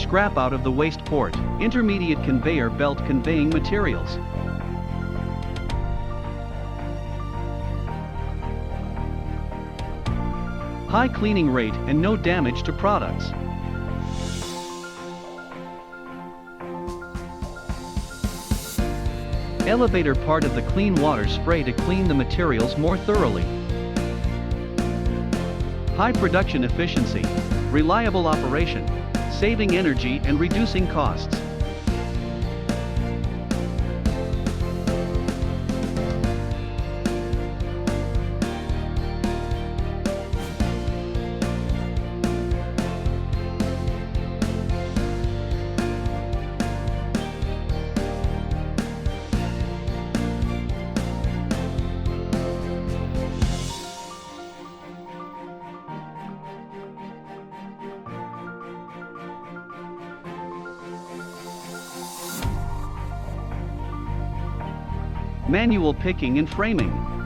Scrap out of the waste port, intermediate conveyor belt conveying materials. High cleaning rate and no damage to products. Elevator part of the clean water spray to clean the materials more thoroughly. High production efficiency, reliable operation, saving energy and reducing costs. Manual picking and framing.